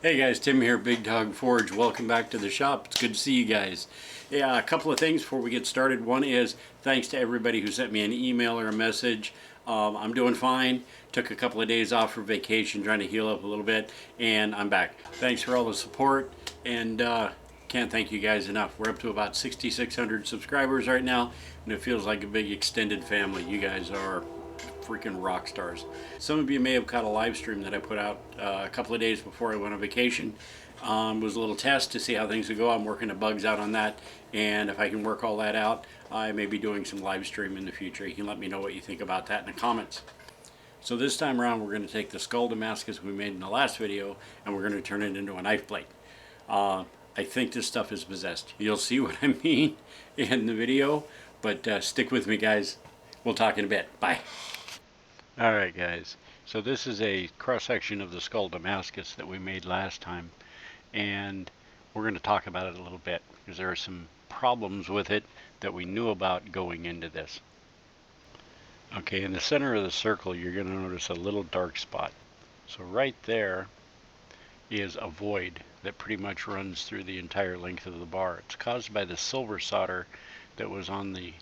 Hey guys, Tim here, Big Dog Forge. Welcome back to the shop. It's good to see you guys. Yeah, a couple of things before we get started. One is thanks to everybody who sent me an email or a message. I'm doing fine. Took a couple of days off for vacation, trying to heal up a little bit, and I'm back. Thanks for all the support, and can't thank you guys enough. We're up to about 6,600 subscribers right now, and it feels like a big extended family. You guys are freaking rock stars. Some of you may have caught a live stream that I put out a couple of days before I went on vacation. It was a little test to see how things would go. I'm working the bugs out on that, and if I can work all that out, I may be doing some live stream in the future. You can let me know what you think about that in the comments. So this time around, we're going to take the skull Damascus we made in the last video, and we're going to turn it into a knife blade. I think this stuff is possessed. You'll see what I mean in the video, but stick with me, guys. We'll talk in a bit. Bye. Alright guys, so this is a cross-section of the skull Damascus that we made last time, and we're going to talk about it a little bit because there are some problems with it that we knew about going into this. Okay, in the center of the circle you're going to notice a little dark spot. So right there is a void that pretty much runs through the entire length of the bar. It's caused by the silver solder that was on the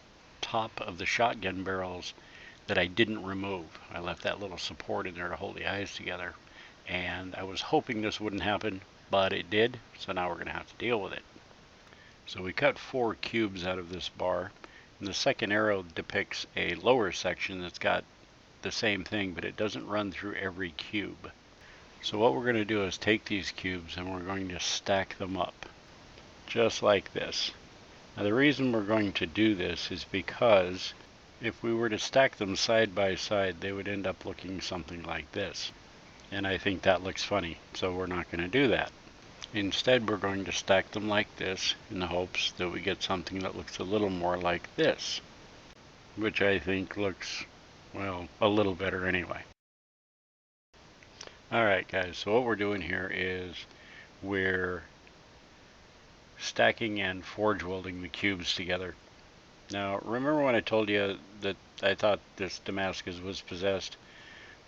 top of the shotgun barrels that I didn't remove. I left that little support in there to hold the eyes together, and I was hoping this wouldn't happen, but it did, so now we're going to have to deal with it. So we cut 4 cubes out of this bar, and the second arrow depicts a lower section that's got the same thing, but it doesn't run through every cube. So what we're going to do is take these cubes and we're going to stack them up, just like this. Now the reason we're going to do this is because if we were to stack them side by side, they would end up looking something like this. And I think that looks funny, so we're not going to do that. Instead, we're going to stack them like this in the hopes that we get something that looks a little more like this, which I think looks, well, a little better anyway. Alright guys, so what we're doing here is we're stacking and forge welding the cubes together. Now, remember when I told you that I thought this Damascus was possessed?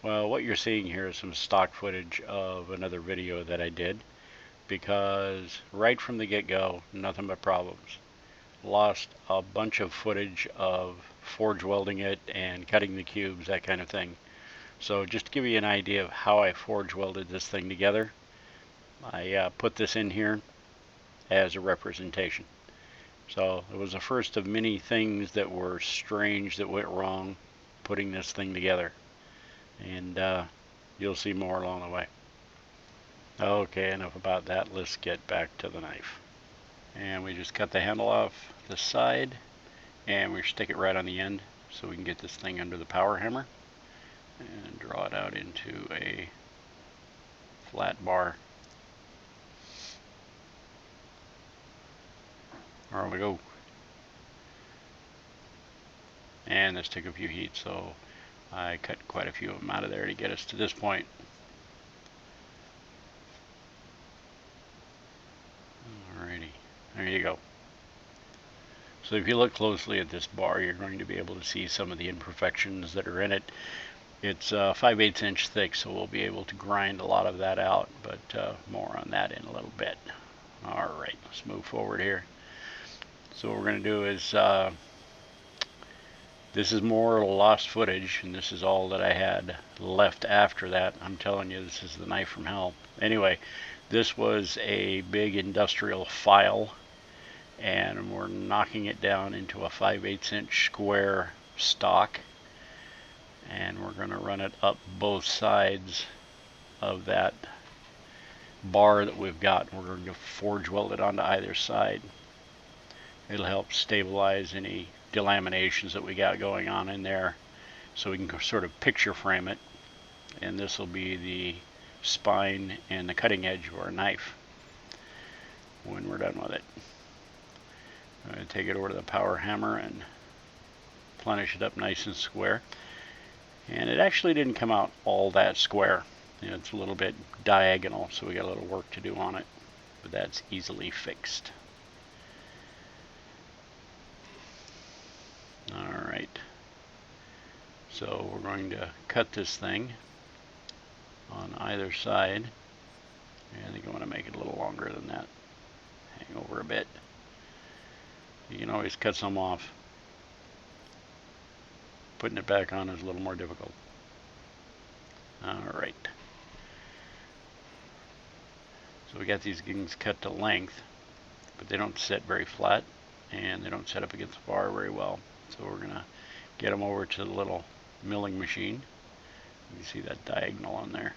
Well, what you're seeing here is some stock footage of another video that I did, because right from the get-go, nothing but problems. Lost a bunch of footage of forge welding it and cutting the cubes, that kind of thing. So just to give you an idea of how I forge welded this thing together, I put this in here as a representation. So it was the first of many things that were strange that went wrong putting this thing together. And you'll see more along the way. Okay, enough about that. Let's get back to the knife. And we just cut the handle off the side and we stick it right on the end so we can get this thing under the power hammer and draw it out into a flat bar. There we go. And this took a few heats, so I cut quite a few of them out of there to get us to this point. Alrighty, there you go. So if you look closely at this bar, you're going to be able to see some of the imperfections that are in it. It's 5/8 inch thick, so we'll be able to grind a lot of that out, but more on that in a little bit. Alright, let's move forward here. So what we're going to do is, this is more lost footage, and this is all that I had left after that. I'm telling you, this is the knife from hell. Anyway, this was a big industrial file, and we're knocking it down into a 5/8 inch square stock, and we're going to run it up both sides of that bar that we've got. We're going to forge weld it onto either side. It'll help stabilize any delaminations that we got going on in there, so we can sort of picture frame it, and this will be the spine and the cutting edge of our knife when we're done with it. I'm going to take it over to the power hammer and plenish it up nice and square, and it actually didn't come out all that square. It's a little bit diagonal, so we got a little work to do on it, but that's easily fixed. Alright, so we're going to cut this thing on either side I think I want to make it a little longer than that. Hang over a bit. You can always cut some off. Putting it back on is a little more difficult. Alright. So we got these things cut to length, but they don't set very flat, and they don't set up against the bar very well. So we're going to get them over to the little milling machine. You can see that diagonal on there.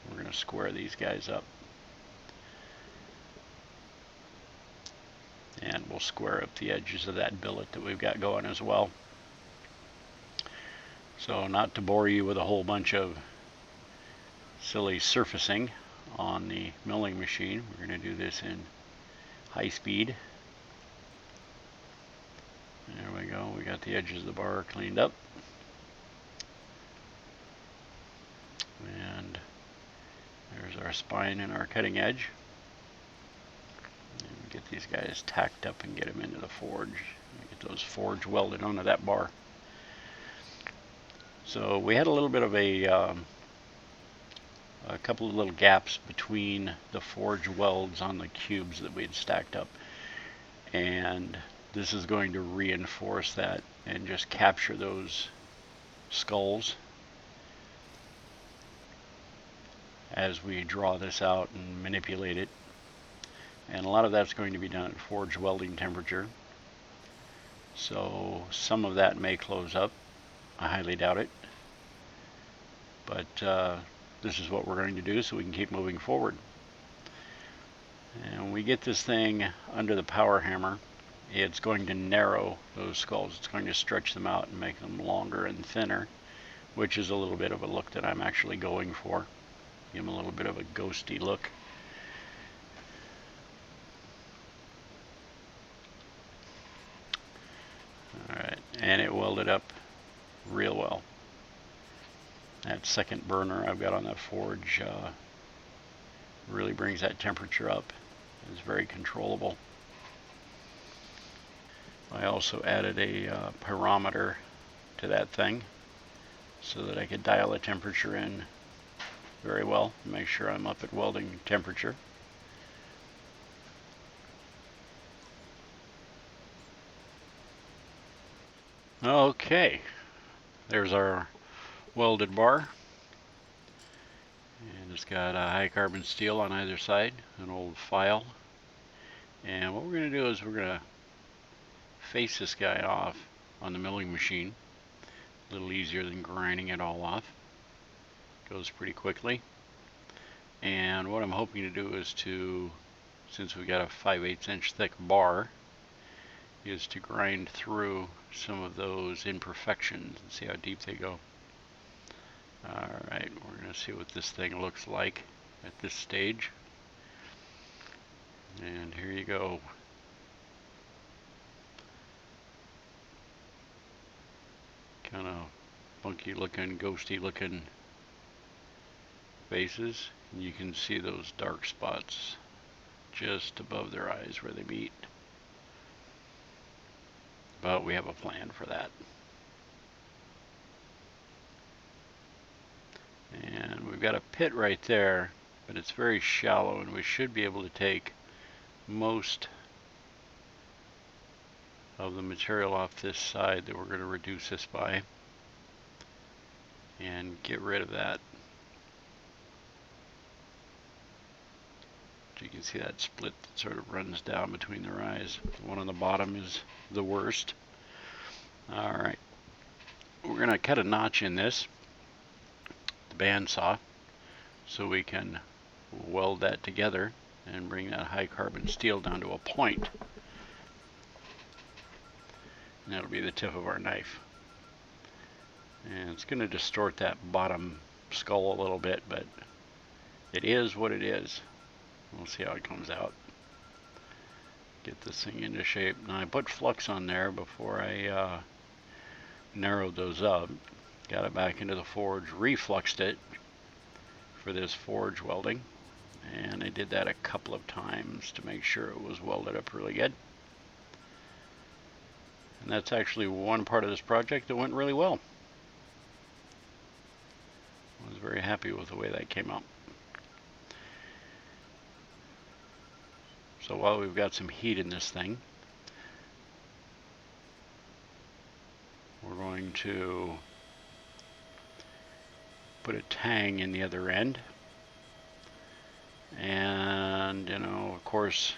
We're going to square these guys up. And we'll square up the edges of that billet that we've got going as well. So not to bore you with a whole bunch of silly surfacing on the milling machine, we're going to do this in high speed. There we go. We got the edges of the bar cleaned up. And there's our spine and our cutting edge. And we get these guys tacked up and get them into the forge. Get those forge welded onto that bar. So we had a little bit of a couple of little gaps between the forge welds on the cubes that we had stacked up, and this is going to reinforce that and just capture those skulls as we draw this out and manipulate it. And a lot of that's going to be done at forge welding temperature, so some of that may close up. I highly doubt it, but this is what we're going to do so we can keep moving forward. And when we get this thing under the power hammer, it's going to narrow those skulls. It's going to stretch them out and make them longer and thinner, which is a little bit of a look that I'm actually going for. Give them a little bit of a ghosty look. Alright, and it welded up real well. That second burner I've got on that forge really brings that temperature up. It's very controllable. I also added a pyrometer to that thing so that I could dial the temperature in very well and make sure I'm up at welding temperature. Okay, there's our welded bar, and it's got a high carbon steel on either side, an old file. And what we're going to do is we're going to face this guy off on the milling machine. A little easier than grinding it all off. Goes pretty quickly. And what I'm hoping to do is to, since we've got a 5/8 inch thick bar, is to grind through some of those imperfections and see how deep they go. Alright, we're going to see what this thing looks like at this stage. And here you go. Kind of funky looking, ghosty looking faces. And you can see those dark spots just above their eyes where they meet. But we have a plan for that. And we've got a pit right there, but it's very shallow, and we should be able to take most of the material off this side that we're going to reduce this by and get rid of that. So you can see that split that sort of runs down between their eyes. The one on the bottom is the worst. Alright, we're going to cut a notch in this, the bandsaw, so we can weld that together and bring that high carbon steel down to a point. And that'll be the tip of our knife. And it's going to distort that bottom skull a little bit, but it is what it is. We'll see how it comes out. Get this thing into shape. Now I put flux on there before I narrowed those up. Got it back into the forge, refluxed it for this forge welding, and I did that a couple of times to make sure it was welded up really good. And that's actually one part of this project that went really well. I was very happy with the way that came out. So while we've got some heat in this thing, we're going to put a tang in the other end. And, you know, of course,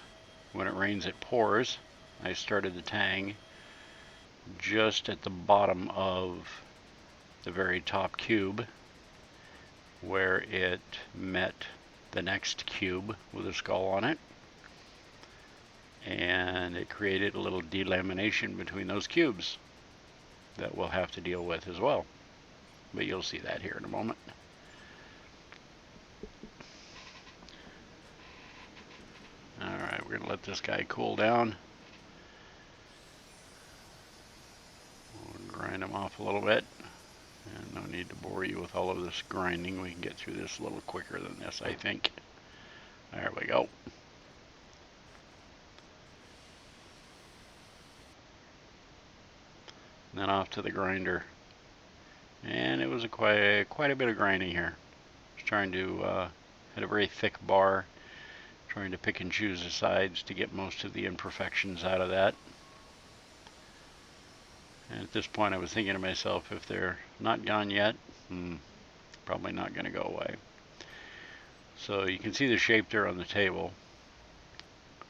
when it rains it pours. I started the tang just at the bottom of the very top cube where it met the next cube with a skull on it, and it created a little delamination between those cubes that we'll have to deal with as well, but you'll see that here in a moment. Alright, we're going to let this guy cool down. We'll grind him off a little bit. And no need to bore you with all of this grinding. We can get through this a little quicker than this, I think. There we go. And then off to the grinder. And it was quite a bit of grinding here. Just trying to, had a very thick bar. Trying to pick and choose the sides to get most of the imperfections out of that. And at this point I was thinking to myself, if they're not gone yet, probably not going to go away. So you can see the shape there on the table.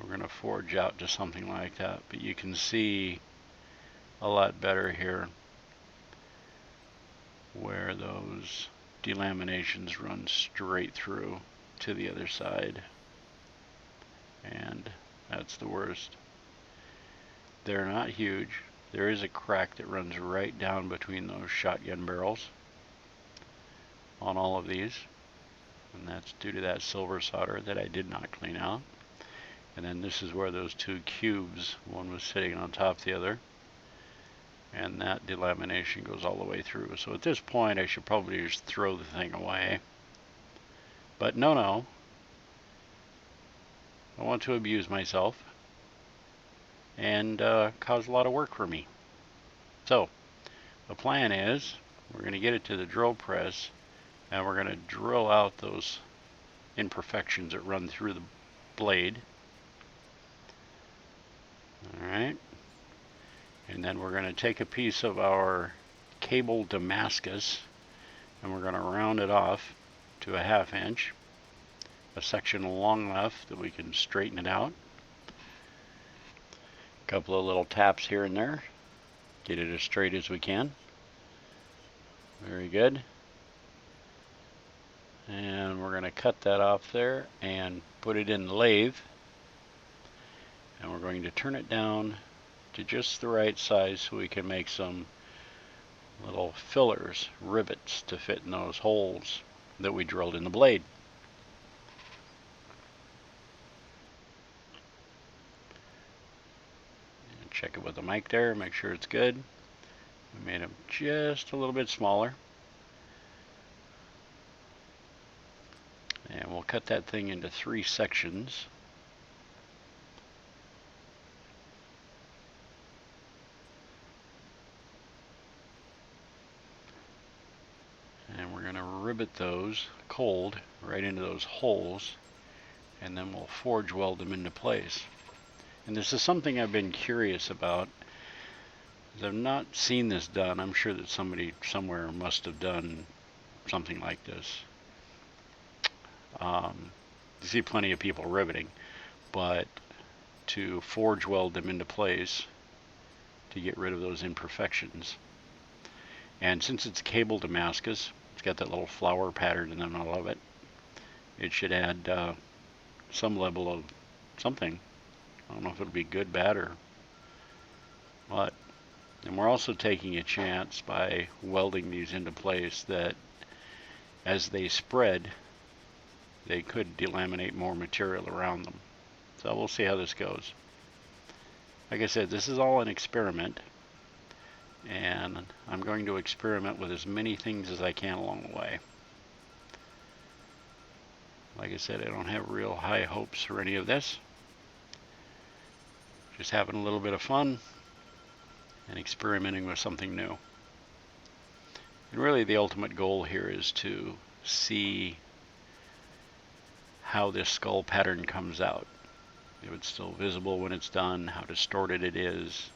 We're going to forge out to something like that, but you can see a lot better here where those delaminations run straight through to the other side. And that's the worst. They're not huge. There is a crack that runs right down between those shotgun barrels on all of these, and that's due to that silver solder that I did not clean out. And then this is where those two cubes, one was sitting on top of the other, and that delamination goes all the way through. So at this point I should probably just throw the thing away, but no, I want to abuse myself and cause a lot of work for me. So the plan is we're going to get it to the drill press, and we're going to drill out those imperfections that run through the blade. Alright, and then we're going to take a piece of our cable Damascus and we're going to round it off to 1/2 inch, a section long enough that we can straighten it out. A couple of little taps here and there, get it as straight as we can. Very good. And we're going to cut that off there and put it in the lathe, and we're going to turn it down to just the right size so we can make some little fillers, rivets to fit in those holes that we drilled in the blade. Check it with the mic there, make sure it's good. We made them just a little bit smaller. And we'll cut that thing into 3 sections. And we're going to rivet those cold right into those holes, and then we'll forge weld them into place. And this is something I've been curious about. I've not seen this done. I'm sure that somebody somewhere must have done something like this. You see plenty of people riveting, but to forge weld them into place to get rid of those imperfections. And since it's cable Damascus, it's got that little flower pattern in the middle of it. It should add some level of something. I don't know if it'll be good, bad, or what. And we're also taking a chance by welding these into place that as they spread, they could delaminate more material around them. So we'll see how this goes. Like I said, this is all an experiment, and I'm going to experiment with as many things as I can along the way. Like I said, I don't have real high hopes for any of this. Just having a little bit of fun and experimenting with something new. And really the ultimate goal here is to see how this skull pattern comes out. if it's still visible when it's done, how distorted it is.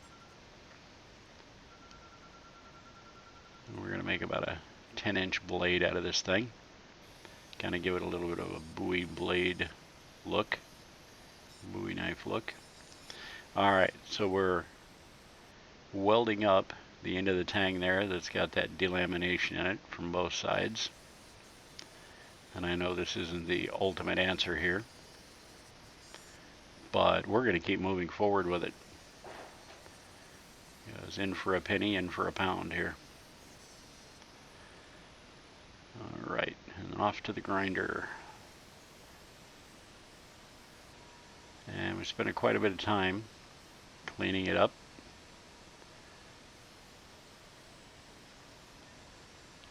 And we're going to make about a 10-inch blade out of this thing. Kind of give it a little bit of a Bowie blade look, Bowie knife look. Alright, so we're welding up the end of the tang there that's got that delamination in it from both sides. And I know this isn't the ultimate answer here, but we're going to keep moving forward with it. It's in for a penny, in for a pound here. Alright, and off to the grinder. And we spent quite a bit of time cleaning it up,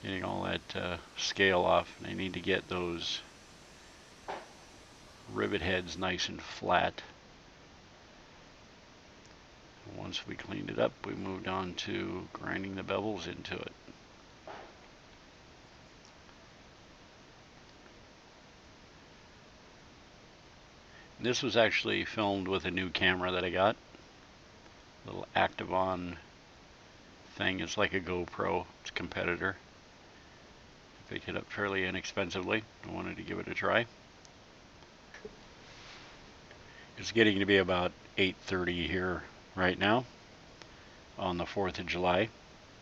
getting all that scale off. And I need to get those rivet heads nice and flat. Once we cleaned it up, we moved on to grinding the bevels into it. This was actually filmed with a new camera that I got. Little Activon thing. It's like a GoPro. It's a competitor. I picked it up fairly inexpensively. I wanted to give it a try. It's getting to be about 8:30 here right now on the 4th of July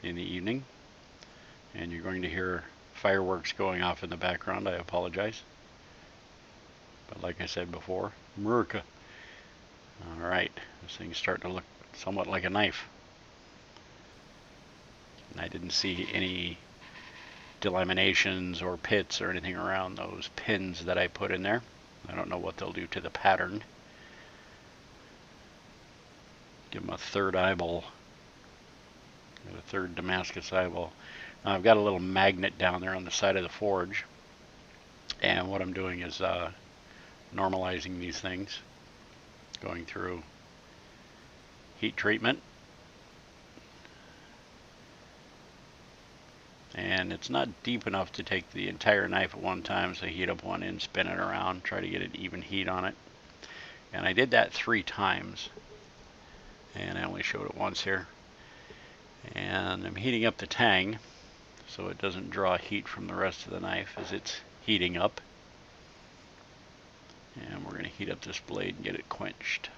in the evening. And you're going to hear fireworks going off in the background. I apologize. But like I said before, America. Alright, this thing's starting to look somewhat like a knife. And I didn't see any delaminations or pits or anything around those pins that I put in there. I don't know what they'll do to the pattern. Give them a third eyeball. A third Damascus eyeball. Now I've got a little magnet down there on the side of the forge. And what I'm doing is normalizing these things, going through heat treatment, and it's not deep enough to take the entire knife at one time, so heat up one end, spin it around, try to get an even heat on it. And I did that 3 times, and I only showed it once here. And I'm heating up the tang so it doesn't draw heat from the rest of the knife as it's heating up. And we're going to heat up this blade and get it quenched.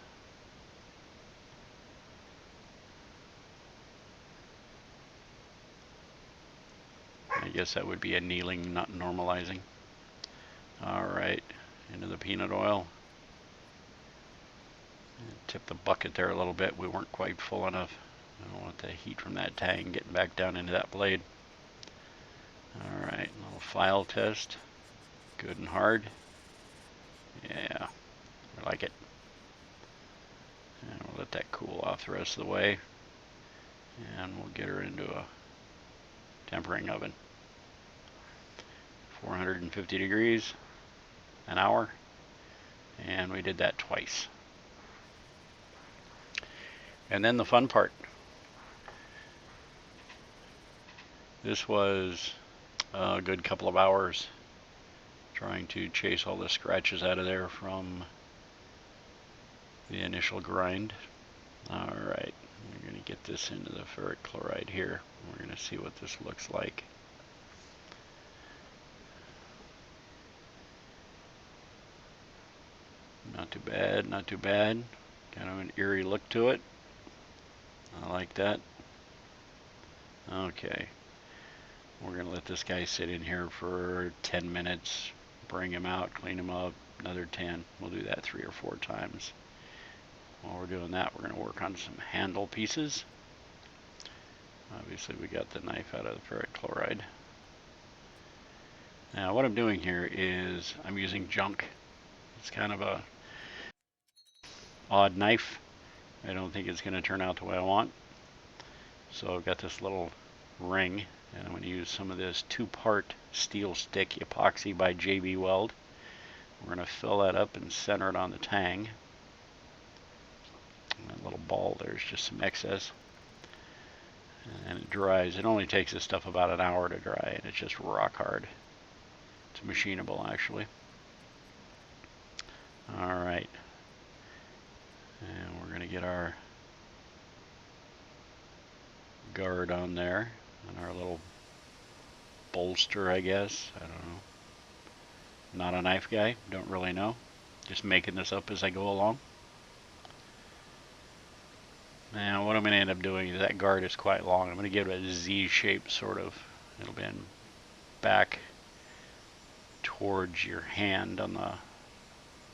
I guess that would be annealing, not normalizing. Alright, into the peanut oil. Tip the bucket there a little bit. We weren't quite full enough. I don't want the heat from that tang getting back down into that blade. Alright, little file test. Good and hard. Yeah, I like it. And we'll let that cool off the rest of the way. And we'll get her into a tempering oven. 450 degrees, an hour. And we did that twice. And then the fun part. This was a good couple of hours trying to chase all the scratches out of there from the initial grind. Alright, we're going to get this into the ferric chloride here. We're going to see what this looks like. Not too bad, not too bad. Kind of an eerie look to it. I like that. Okay. We're going to let this guy sit in here for 10 minutes. Bring him out, clean him up, another 10. We'll do that 3 or 4 times. While we're doing that, we're going to work on some handle pieces. Obviously, we got the knife out of the ferric chloride. Now, what I'm doing here is I'm using junk. It's kind of a odd knife. I don't think it's going to turn out the way I want. So I've got this little ring, and I'm going to use some of this 2-part steel stick epoxy by JB Weld. We're going to fill that up and center it on the tang. And that little ball there's just some excess. And it dries. It only takes this stuff about an hour to dry, and it's just rock hard. It's machinable, actually. Alright. get our guard on there and our little bolster, I guess. I don't know. Not a knife guy, don't really know. Just making this up as I go along. Now what I'm going to end up doing is that guard is quite long. I'm going to give it a Z shape sort of. It'll bend back towards your hand on the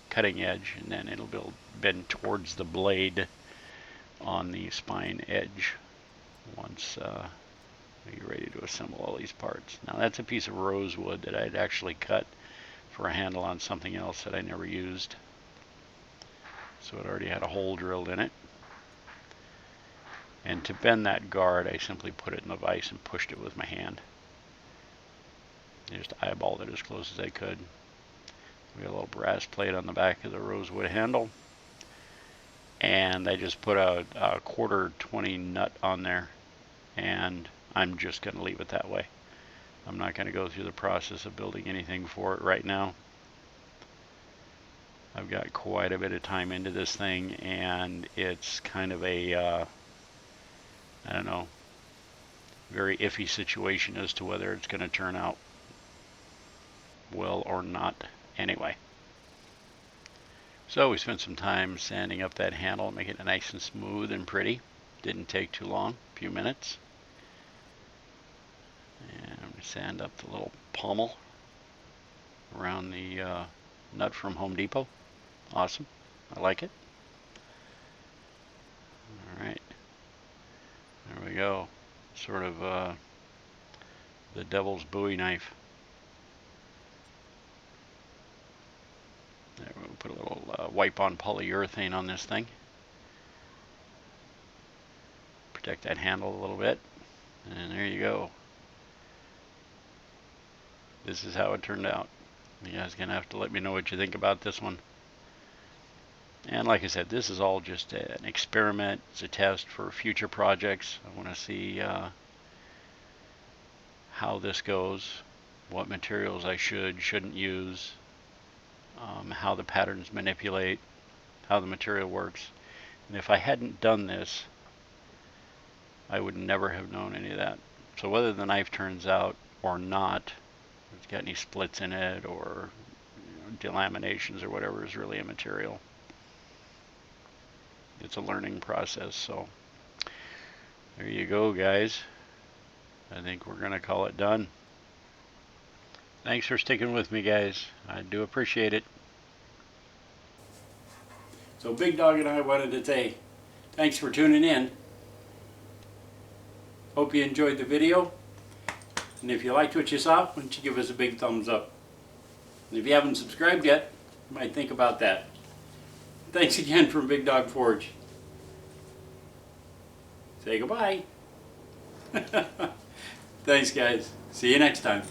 cutting edge, and then it'll bend towards the blade on the spine edge once you're ready to assemble all these parts. Now that's a piece of rosewood that I'd actually cut for a handle on something else that I never used. So it already had a hole drilled in it. And to bend that guard, I simply put it in the vise and pushed it with my hand. I just eyeballed it as close as I could. We got a little brass plate on the back of the rosewood handle. And I just put a quarter 20 nut on there. And I'm just going to leave it that way. I'm not going to go through the process of building anything for it right now. I've got quite a bit of time into this thing, and it's kind of a I don't know, very iffy situation as to whether it's going to turn out well or not anyway. So we spent some time sanding up that handle, making it nice and smooth and pretty. Didn't take too long, a few minutes. And I'm going to sand up the little pommel around the nut from Home Depot. Awesome. I like it. All right. There we go. Sort of the devil's Bowie knife. There, we'll put a little wipe-on polyurethane on this thing. Protect that handle a little bit. And there you go. This is how it turned out. You guys are going to have to let me know what you think about this one. And like I said, this is all just an experiment. It's a test for future projects. I want to see how this goes, what materials I shouldn't use, how the patterns manipulate, how the material works. And if I hadn't done this, I would never have known any of that. So whether the knife turns out or not, if it's got any splits in it or delaminations or whatever, is really immaterial. It's a learning process. So there you go, guys. I think we're going to call it done. Thanks for sticking with me, guys. I do appreciate it. So Big Dog and I wanted to say thanks for tuning in. Hope you enjoyed the video. And if you liked what you saw, why don't you give us a big thumbs up. And if you haven't subscribed yet, you might think about that. Thanks again from Big Dog Forge. Say goodbye. Thanks, guys. See you next time.